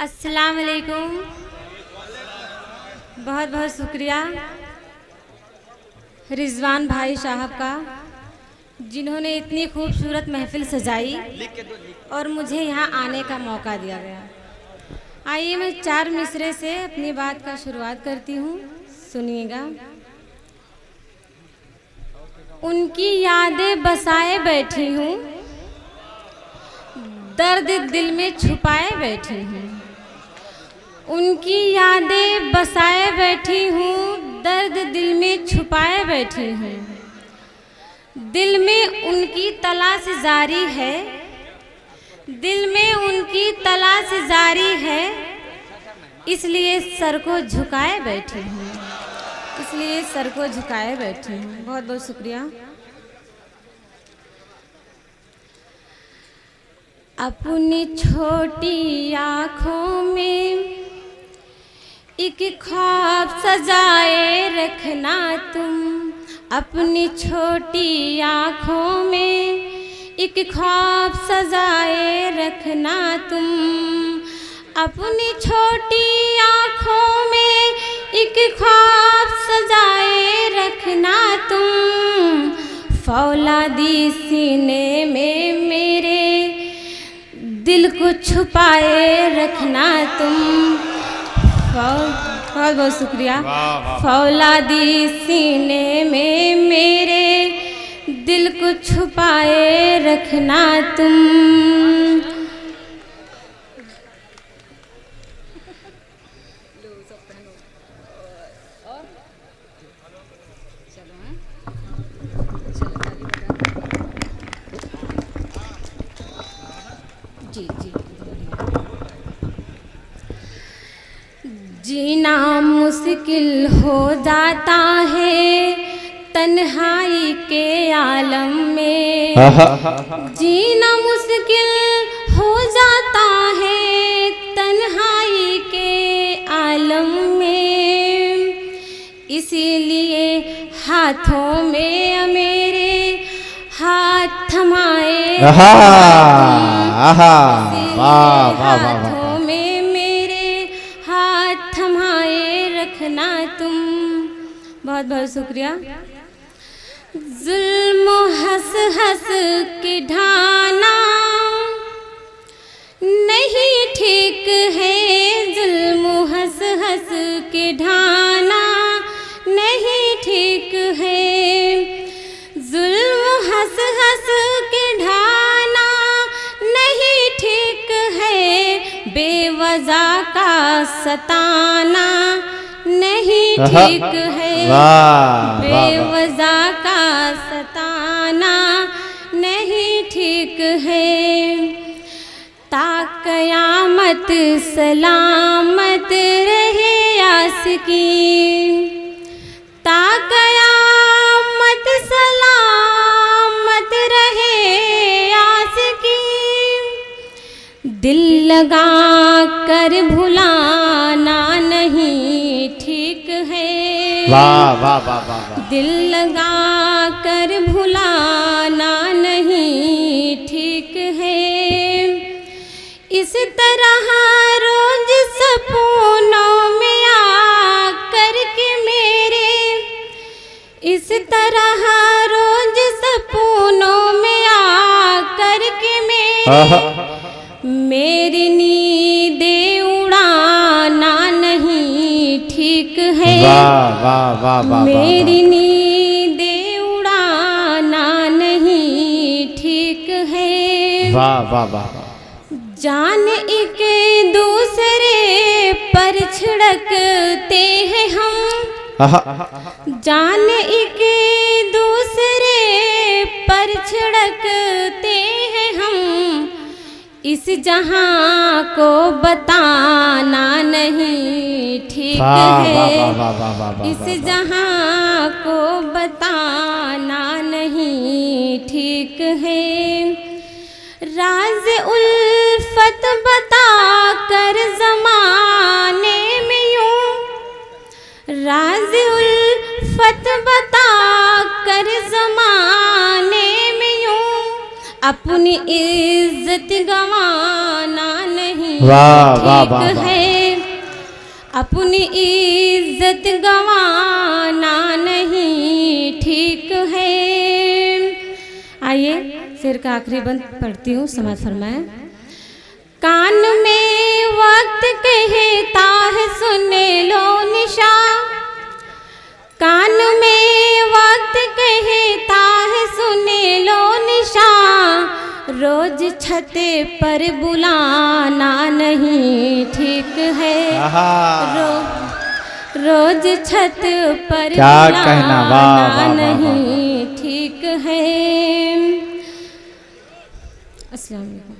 अस्सलाम वालेकुम। बहुत बहुत शुक्रिया रिजवान भाई साहब का, जिन्होंने इतनी खूबसूरत महफिल सजाई और मुझे यहाँ आने का मौका दिया गया। आइए मैं 4 मिसरे से अपनी बात का शुरुआत करती हूँ, सुनिएगा। उनकी यादें बसाए बैठी हूँ, दर्द दिल में छुपाए बैठी हूँ। उनकी यादें बसाए बैठी हूँ, दर्द दिल में छुपाए बैठी हूँ। दिल में उनकी तलाश जारी है, दिल में उनकी तलाश जारी है, इसलिए सर को झुकाए बैठी हूँ, इसलिए सर को झुकाए बैठी हूँ। बहुत बहुत शुक्रिया। अपनी छोटी आँखों में एक ख्वाब सजाए रखना तुम, अपनी छोटी आँखों में एक ख्वाब सजाए रखना तुम। अपनी छोटी आँखों में एक ख्वाब सजाए रखना तुम। फौलादी सीने में मेरे दिल को छुपाए रखना तुम। बहुत बहुत शुक्रिया। फौलादी सीने में मेरे दिल को छुपाए रखना तुम। जी जी। जीना मुश्किल हो जाता है तन्हाई के आलम में, जीना मुश्किल हो जाता है तन्हाई के आलम में। इसीलिए हाथों में मेरे हाथ थमाए, हाथों में मेरे हाथ थमाए रखना तुम। बहुत बहुत शुक्रिया। जुल्म हंस हंस के ढाना नहीं ठीक है, जुल्म हंस हंस के ढाना नहीं ठीक है। जुल्म हंस हंस के ढाना नहीं ठीक है, बेवजह का सताना नहीं ठीक है, बेवजह का सताना नहीं ठीक है। ता क़यामत सलामत रहे आशिकी, ता क़यामत सलामत रहे आशिकी। दिल लगा कर भुलाना नहीं ठीक है, वाह वाह वाह वाह। दिल लगा कर भुलाना नहीं ठीक है। इस तरह रोज सपनों में आकर के मेरे, इस तरह रोज सपनों में आकर के मेरी नींदें उड़ाना नहीं ठीक है, वाह वाह वाह वाह। मेरी नींदें उड़ाना नहीं ठीक है। वाह वाह वाह। जान एक दूसरे पर छिड़कते हैं हम, जान एक दूसरे पर छिड़कते हैं हम। इस जहां को बताना नहीं ठीक है, इस जहां को बताना नहीं ठीक है। राज उल्फत बता कर ज़माने में यूं, राज उल्फत बता कर ज़माने में यूं अपनी इज्जत गंवाना नहीं वाह, वाह, ठीक वाह, वाह। है, अपनी इज्जत गंवाना नहीं ठीक है। आइए शेर का आखिरी बंद पढ़ती हूँ, समाज फरमाए। कान में वक्त कहता है सुन लो निशा, कान में वक्त कहता है सुन लो निशा, रोज छत पर बुलाना नहीं ठीक है, रोज छत पर क्या कहना, वाह, वाह, बुलाना वाह, वाह। नहीं ठीक है। अस्सलाम वालेकुम।